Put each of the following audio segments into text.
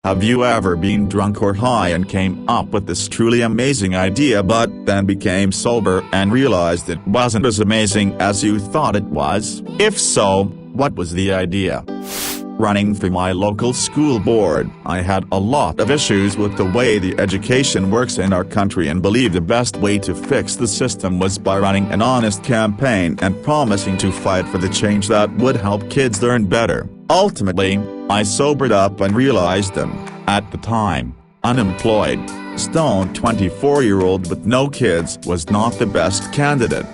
Have you ever been drunk or high and came up with this truly amazing idea but then became sober and realized it wasn't as amazing as you thought it was? If so, what was the idea? Running for my local school board, I had a lot of issues with the way the education works in our country and believed the best way to fix the system was by running an honest campaign and promising to fight for the change that would help kids learn better. Ultimately, I sobered up and realized them, at the time, unemployed, stoned 24-year-old with no kids was not the best candidate.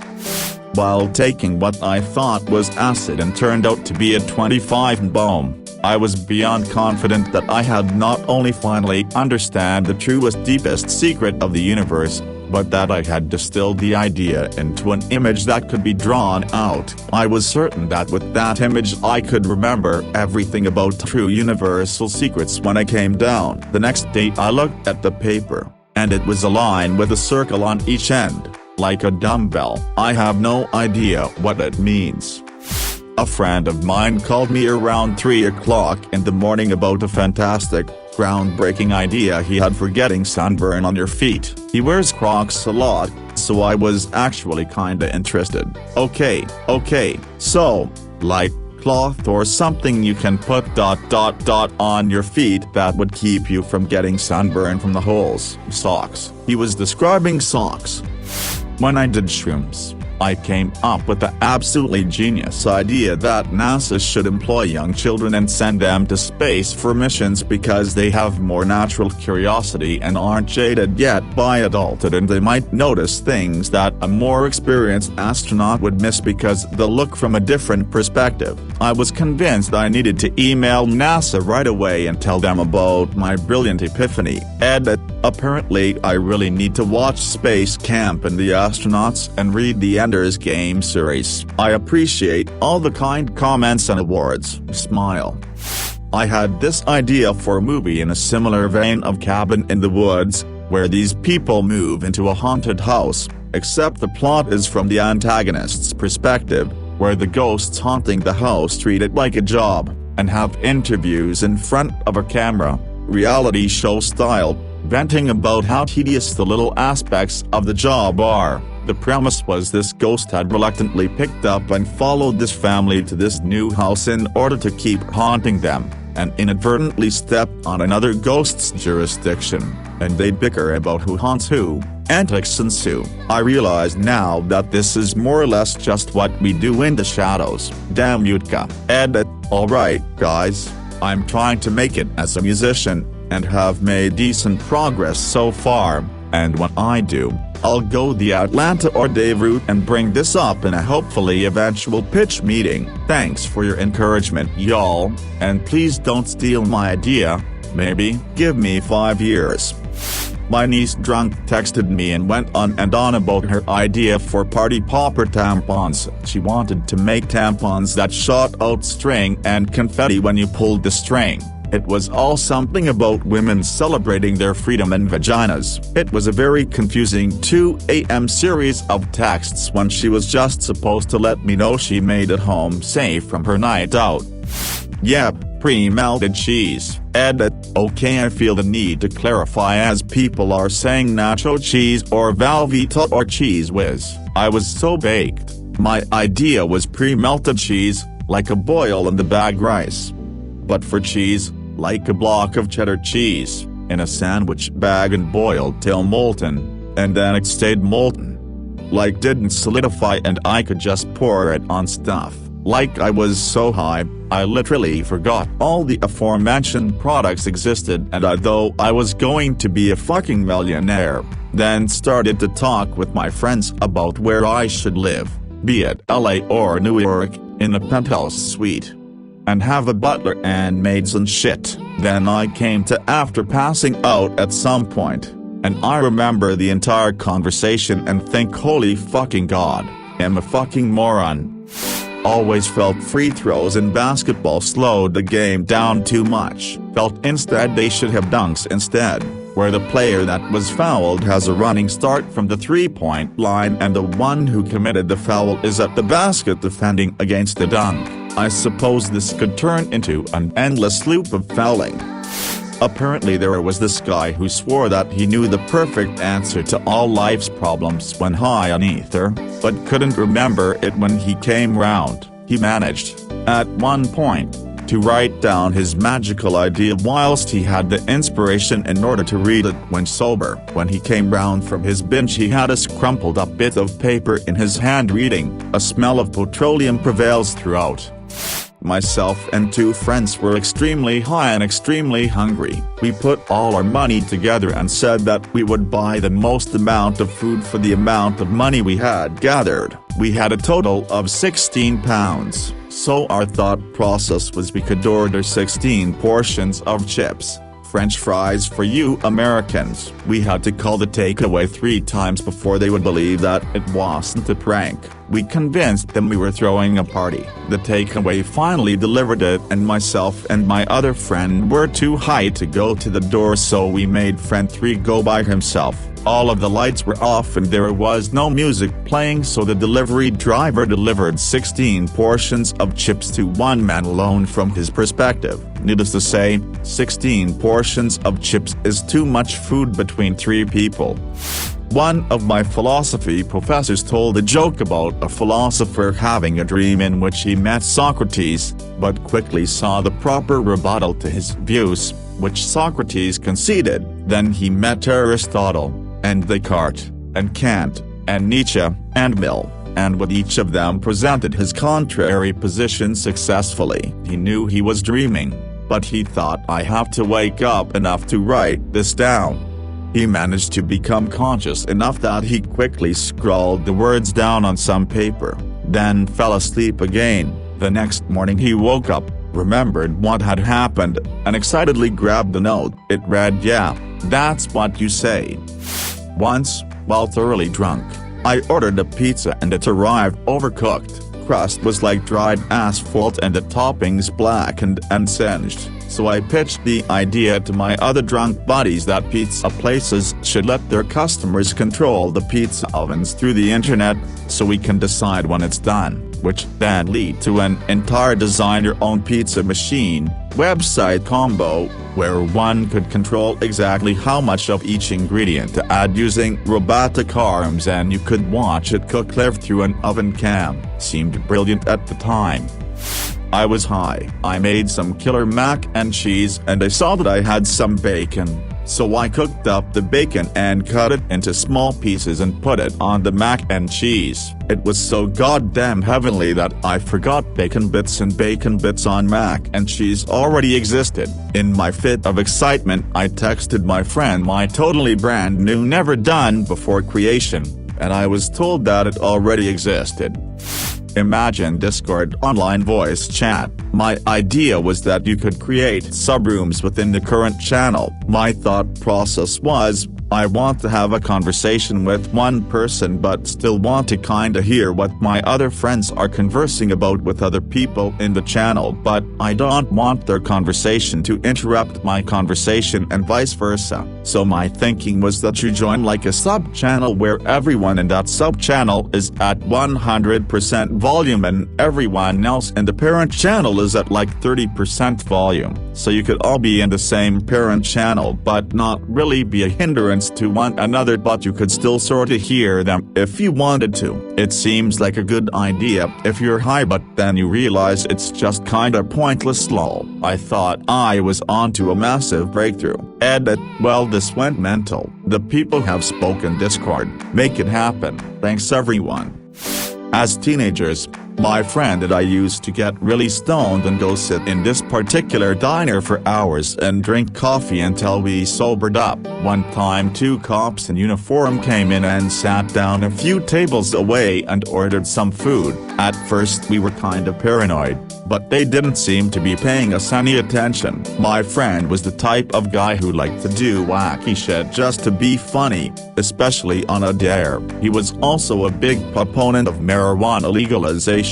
While taking what I thought was acid and turned out to be a 25 bomb, I was beyond confident that I had not only finally understand the truest deepest secret of the universe, but that I had distilled the idea into an image that could be drawn out. I was certain that with that image I could remember everything about true universal secrets when I came down. The next day I looked at the paper, and it was a line with a circle on each end, like a dumbbell. I have no idea what it means. A friend of mine called me around 3 o'clock in the morning about a fantastic, groundbreaking idea he had for getting sunburn on your feet. He wears Crocs a lot, so I was actually kinda interested. Okay, so, like cloth or something you can put ... on your feet that would keep you from getting sunburn from the holes. Socks. He was describing socks. When I did shrooms, I came up with the absolutely genius idea that NASA should employ young children and send them to space for missions because they have more natural curiosity and aren't jaded yet by adulthood, and they might notice things that a more experienced astronaut would miss because they'll look from a different perspective. I was convinced I needed to email NASA right away and tell them about my brilliant epiphany. Edit. Apparently I really need to watch Space Camp and the Astronauts and read the Ender's Game series. I appreciate all the kind comments and awards. Smile. I had this idea for a movie in a similar vein of Cabin in the Woods, where these people move into a haunted house, except the plot is from the antagonist's perspective, where the ghosts haunting the house treat it like a job, and have interviews in front of a camera, reality show style, venting about how tedious the little aspects of the job are. The premise was this ghost had reluctantly picked up and followed this family to this new house in order to keep haunting them, and inadvertently stepped on another ghost's jurisdiction, and they bicker about who haunts who. Antics ensue. I realize now that this is more or less just what we do in the shadows. Damn Yutka. Edit. Alright guys, I'm trying to make it as a musician, and have made decent progress so far, and when I do, I'll go the Atlanta or Dave route and bring this up in a hopefully eventual pitch meeting. Thanks for your encouragement y'all, and please don't steal my idea, maybe give me 5 years. My niece drunk texted me and went on and on about her idea for party popper tampons. She wanted to make tampons that shot out string and confetti when you pulled the string. It was all something about women celebrating their freedom and vaginas. It was a very confusing 2 a.m. series of texts when she was just supposed to let me know she made it home safe from her night out. Yep, pre-melted cheese. Edit. Okay, I feel the need to clarify as people are saying nacho cheese or Velveeta or Cheese Whiz. I was so baked. My idea was pre-melted cheese, like a boil in the bag rice. But for cheese, like a block of cheddar cheese, in a sandwich bag and boiled till molten, and then it stayed molten. Like didn't solidify and I could just pour it on stuff. Like I was so high, I literally forgot all the aforementioned products existed, and though I was going to be a fucking millionaire, then started to talk with my friends about where I should live, be it LA or New York, in a penthouse suite, and have a butler and maids and shit. Then I came to after passing out at some point, and I remember the entire conversation and think holy fucking god, I'm a fucking moron. Always felt free throws in basketball slowed the game down too much. Felt instead they should have dunks instead, where the player that was fouled has a running start from the three-point line and the one who committed the foul is at the basket defending against the dunk. I suppose this could turn into an endless loop of fouling. Apparently there was this guy who swore that he knew the perfect answer to all life's problems when high on ether, but couldn't remember it when he came round. He managed, at one point, to write down his magical idea whilst he had the inspiration in order to read it when sober. When he came round from his binge he had a crumpled up bit of paper in his hand reading. A smell of petroleum prevails throughout. Myself and two friends were extremely high and extremely hungry. We put all our money together and said that we would buy the most amount of food for the amount of money we had gathered. We had a total of £16. So our thought process was we could order 16 portions of chips, French fries for you Americans. We had to call the takeaway 3 times before they would believe that it wasn't a prank. We convinced them we were throwing a party. The takeaway finally delivered it and myself and my other friend were too high to go to the door, so we made friend 3 go by himself. All of the lights were off and there was no music playing, so the delivery driver delivered 16 portions of chips to one man alone. From his perspective, needless to say, 16 portions of chips is too much food between 3 people. One of my philosophy professors told a joke about a philosopher having a dream in which he met Socrates, but quickly saw the proper rebuttal to his views, which Socrates conceded. Then he met Aristotle, and Descartes, and Kant, and Nietzsche, and Mill, and with each of them presented his contrary position successfully. He knew he was dreaming, but he thought, I have to wake up enough to write this down. He managed to become conscious enough that he quickly scrawled the words down on some paper, then fell asleep again. The next morning he woke up, remembered what had happened, and excitedly grabbed the note. It read, "Yeah, that's what you say." Once, while thoroughly drunk, I ordered a pizza and it arrived overcooked. Crust was like dried asphalt and the toppings blackened and singed. So I pitched the idea to my other drunk buddies that pizza places should let their customers control the pizza ovens through the internet, so we can decide when it's done, which then lead to an entire designer-owned pizza machine website combo, where one could control exactly how much of each ingredient to add using robotic arms, and you could watch it cook live through an oven cam. Seemed brilliant at the time. I was high. I made some killer mac and cheese and I saw that I had some bacon, so I cooked up the bacon and cut it into small pieces and put it on the mac and cheese. It was so goddamn heavenly that I forgot bacon bits, and bacon bits on mac and cheese already existed. In my fit of excitement, I texted my friend my totally brand new never done before creation, and I was told that it already existed. Imagine Discord online voice chat. My idea was that you could create subrooms within the current channel. My thought process was, I want to have a conversation with one person but still want to kinda hear what my other friends are conversing about with other people in the channel, but I don't want their conversation to interrupt my conversation and vice versa. So my thinking was that you join like a sub-channel where everyone in that sub-channel is at 100% volume and everyone else in the parent channel is at like 30% volume, so you could all be in the same parent channel but not really be a hindrance to one another, but you could still sorta hear them if you wanted to. It seems like a good idea if you're high, but then you realize it's just kinda pointless lol. I thought I was onto a massive breakthrough. Edit. Well, this went mental. The people have spoken. Discord. Make it happen. Thanks everyone. As teenagers, my friend and I used to get really stoned and go sit in this particular diner for hours and drink coffee until we sobered up. One time 2 cops in uniform came in and sat down a few tables away and ordered some food. At first we were kind of paranoid, but they didn't seem to be paying us any attention. My friend was the type of guy who liked to do wacky shit just to be funny, especially on a dare. He was also a big proponent of marijuana legalization.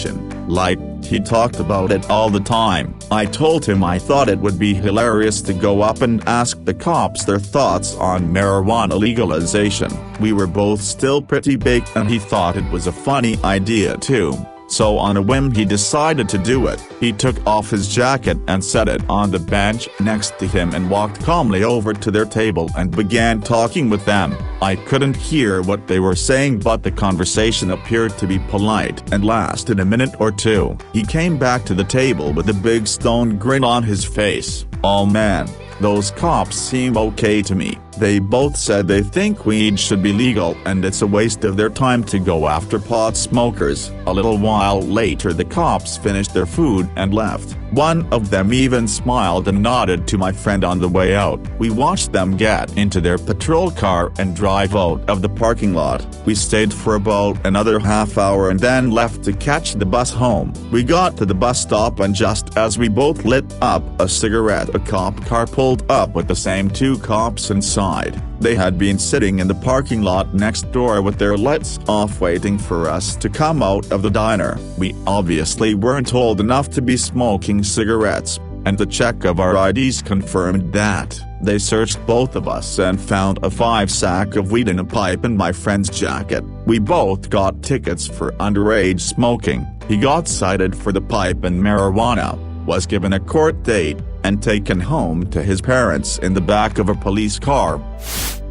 Like, he talked about it all the time. I told him I thought it would be hilarious to go up and ask the cops their thoughts on marijuana legalization. We were both still pretty baked and he thought it was a funny idea too. so on a whim he decided to do it. He took off his jacket and set it on the bench next to him and walked calmly over to their table and began talking with them. I couldn't hear what they were saying, but the conversation appeared to be polite and lasted a minute or two. He came back to the table with a big stone grin on his face. "Oh man, those cops seem okay to me. They both said they think weed should be legal and it's a waste of their time to go after pot smokers." A little while later the cops finished their food and left. One of them even smiled and nodded to my friend on the way out. We watched them get into their patrol car and drive out of the parking lot. We stayed for about another half hour and then left to catch the bus home. We got to the bus stop and just as we both lit up a cigarette, a cop car pulled up with the same two cops inside. They had been sitting in the parking lot next door with their lights off waiting for us to come out of the diner. We obviously weren't old enough to be smoking cigarettes, and the check of our IDs confirmed that. They searched both of us and found a 5-sack of weed in a pipe in my friend's jacket. We both got tickets for underage smoking. He got cited for the pipe and marijuana, was given a court date, and taken home to his parents in the back of a police car.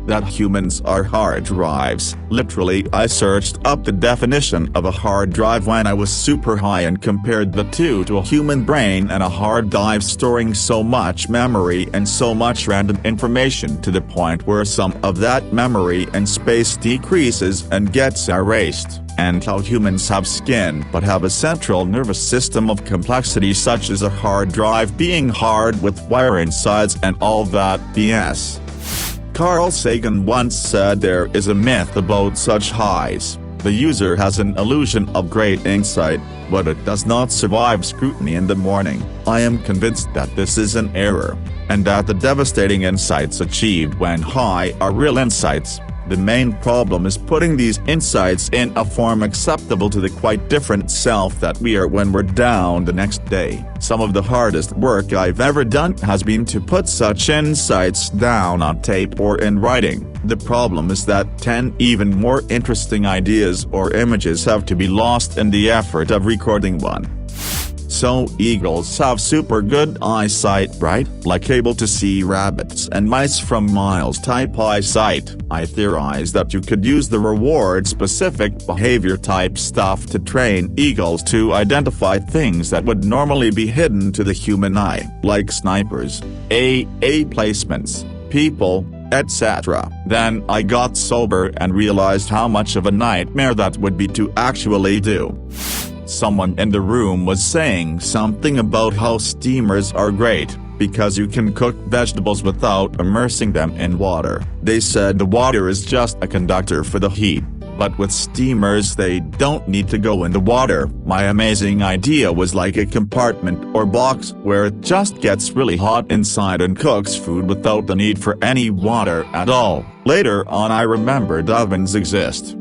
That humans are hard drives. Literally, I searched up the definition of a hard drive when I was super high and compared the two to a human brain and a hard drive storing so much memory and so much random information to the point where some of that memory and space decreases and gets erased. And how humans have skin but have a central nervous system of complexity such as a hard drive being hard with wire insides and all that BS. Carl Sagan once said there is a myth about such highs. The user has an illusion of great insight, but it does not survive scrutiny in the morning. I am convinced that this is an error, and that the devastating insights achieved when high are real insights. The main problem is putting these insights in a form acceptable to the quite different self that we are when we're down the next day. Some of the hardest work I've ever done has been to put such insights down on tape or in writing. The problem is that 10 even more interesting ideas or images have to be lost in the effort of recording one. So eagles have super good eyesight, right? Like able to see rabbits and mice from miles type eyesight. I theorize that you could use the reward-specific behavior type stuff to train eagles to identify things that would normally be hidden to the human eye, like snipers, AA placements, people, etc. Then I got sober and realized how much of a nightmare that would be to actually do. Someone in the room was saying something about how steamers are great, because you can cook vegetables without immersing them in water. They said the water is just a conductor for the heat, but with steamers they don't need to go in the water. My amazing idea was like a compartment or box where it just gets really hot inside and cooks food without the need for any water at all. Later on I remembered ovens exist.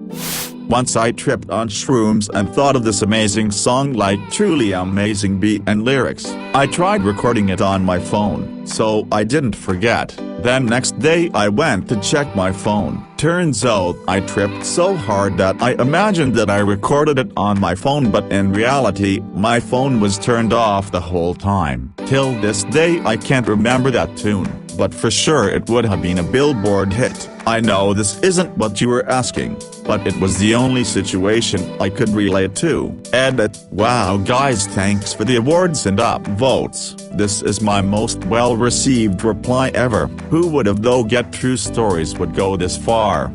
Once I tripped on shrooms and thought of this amazing song, like truly amazing beat and lyrics. I tried recording it on my phone, so I didn't forget. Then next day I went to check my phone. Turns out I tripped so hard that I imagined that I recorded it on my phone, but in reality my phone was turned off the whole time. Till this day I can't remember that tune, but for sure it would have been a Billboard hit. I know this isn't what you were asking, but it was the only situation I could relate to. Edit. Wow guys, thanks for the awards and upvotes. This is my most well-received reply ever. Who would have thought Get True Stories would go this far?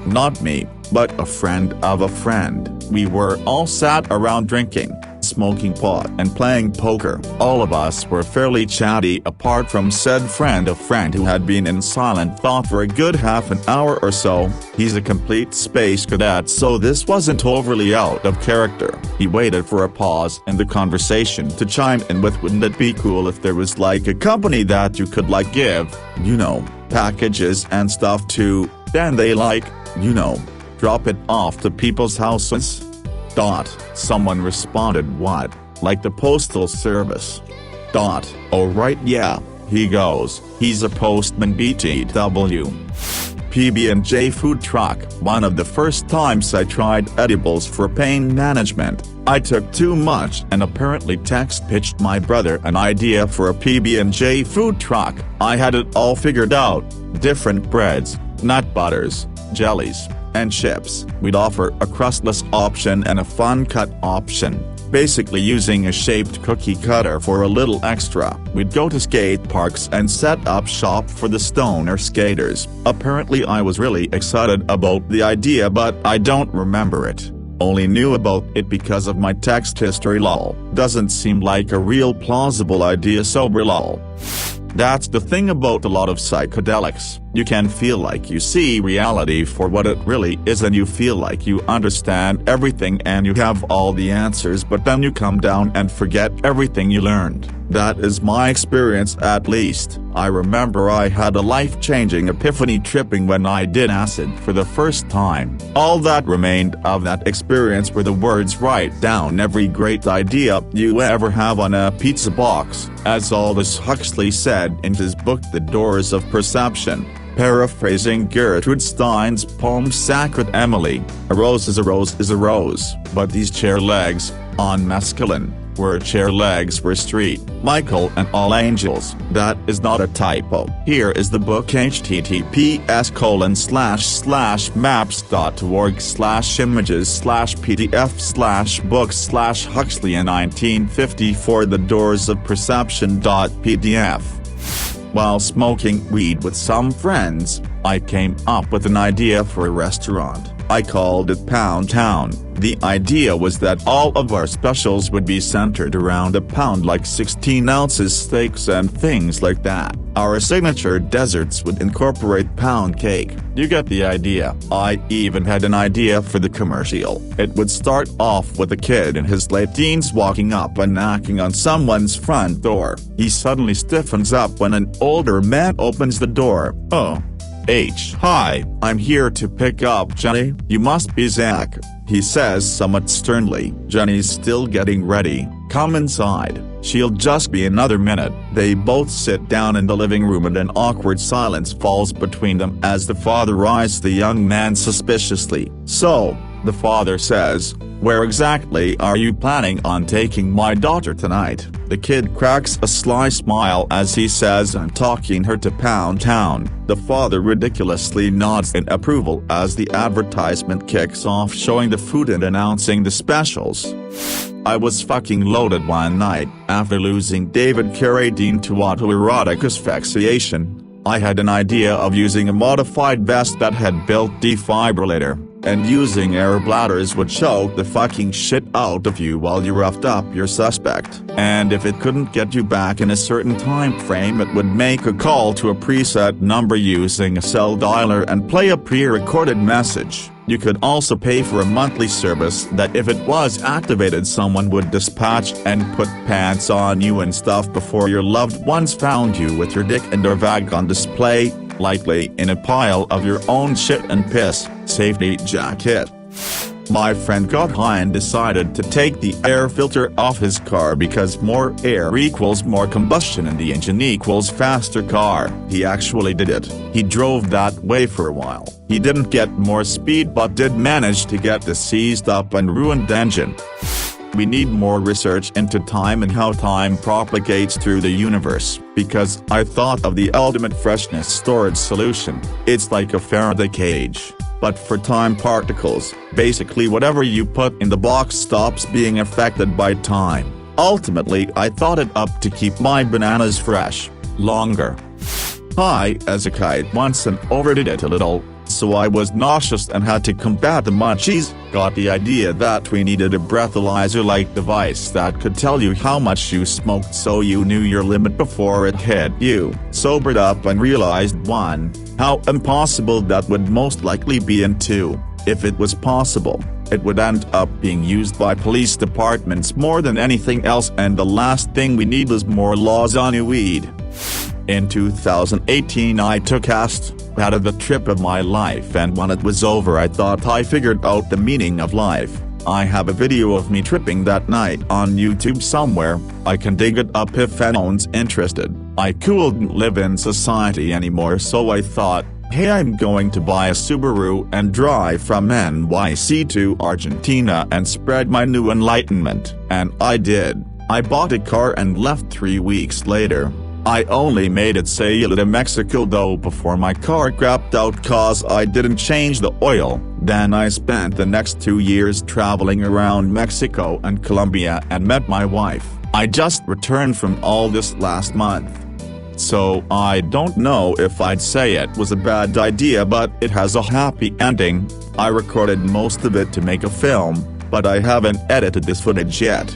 Not me, but a friend of a friend. We were all sat around drinking, smoking pot and playing poker. All of us were fairly chatty apart from said friend who had been in silent thought for a good half an hour or so. He's a complete space cadet, so this wasn't overly out of character. He waited for a pause in the conversation to chime in with, wouldn't it be cool if there was like a company that you could like give, you know, packages and stuff to, then they like, you know, drop it off to people's houses? Someone responded, what, like the postal service? Oh right, yeah, he goes, he's a postman BTW. PB&J food truck. One of the first times I tried edibles for pain management, I took too much and apparently text-pitched my brother an idea for a PB&J food truck. I had it all figured out: different breads, nut butters, jellies, and chips. We'd offer a crustless option and a fun cut option, basically using a shaped cookie cutter for a little extra. We'd go to skate parks and set up shop for the stoner skaters. Apparently I was really excited about the idea, but I don't remember it. Only knew about it because of my text history lol. Doesn't seem like a real plausible idea sober lol. That's the thing about a lot of psychedelics: you can feel like you see reality for what it really is, and you feel like you understand everything and you have all the answers, but then you come down and forget everything you learned. That is my experience, at least. I remember I had a life-changing epiphany tripping when I did acid for the first time. All that remained of that experience were the words, "Write down every great idea you ever have on a pizza box," as Aldous Huxley said in his book The Doors of Perception. Paraphrasing Gertrude Stein's poem Sacred Emily, "A rose is a rose is a rose, but these chair legs, on masculine, where chair legs were street, Michael and all angels." That is not a typo. Here is the book: https://maps.org/images/pdf/books/Huxley in 1954 The Doors of Perception.pdf. While smoking weed with some friends, I came up with an idea for a restaurant. I called it Pound Town. The idea was that all of our specials would be centered around a pound, like 16 ounces steaks and things like that. Our signature desserts would incorporate pound cake. You get the idea. I even had an idea for the commercial. It would start off with a kid in his late teens walking up and knocking on someone's front door. He suddenly stiffens up when an older man opens the door. "Oh. Hi, I'm here to pick up Jenny. You must be Zach," he says somewhat sternly. Jenny's still getting ready. "Come inside. She'll just be another minute." They both sit down in the living room and an awkward silence falls between them as the father eyes the young man suspiciously. "So," the father says, "where exactly are you planning on taking my daughter tonight?" The kid cracks a sly smile as he says, "I'm taking her to Pound Town." The father ridiculously nods in approval as the advertisement kicks off, showing the food and announcing the specials. I was fucking loaded one night. After losing David Carradine to autoerotic asphyxiation, I had an idea of using a modified vest that had built defibrillator, and using air bladders would choke the fucking shit out of you while you roughed up your suspect. And if it couldn't get you back in a certain time frame, it would make a call to a preset number using a cell dialer and play a pre-recorded message. You could also pay for a monthly service that, if it was activated, someone would dispatch and put pants on you and stuff before your loved ones found you with your dick and or vag on display, likely in a pile of your own shit and piss. Safety jacket. My friend got high and decided to take the air filter off his car because more air equals more combustion and the engine equals faster car. He actually did it. He drove that way for a while. He didn't get more speed but did manage to get the seized up and ruined engine. We need more research into time and how time propagates through the universe, because I thought of the ultimate freshness storage solution. It's like a Faraday cage, but for time particles. Basically whatever you put in the box stops being affected by time. Ultimately I thought it up to keep my bananas fresh longer. High as a kite once and overdid it a little, so I was nauseous and had to combat the munchies. Got the idea that we needed a breathalyzer-like device that could tell you how much you smoked so you knew your limit before it hit you. Sobered up and realized 1. How impossible that would most likely be, and 2. If it was possible, it would end up being used by police departments more than anything else, and the last thing we need is more laws on weed. In 2018 I took acid, had the trip of my life, and when it was over I thought I figured out the meaning of life. I have a video of me tripping that night on YouTube somewhere. I can dig it up if anyone's interested. I couldn't live in society anymore, so I thought, Hey, I'm going to buy a Subaru and drive from NYC to Argentina and spread my new enlightenment. And I did. I bought a car and left 3 weeks later. I only made it sail to Mexico though before my car crapped out cause I didn't change the oil. Then I spent the next 2 years traveling around Mexico and Colombia and met my wife. I just returned from all this last month. So I don't know if I'd say it was a bad idea, but it has a happy ending. I recorded most of it to make a film, but I haven't edited this footage yet.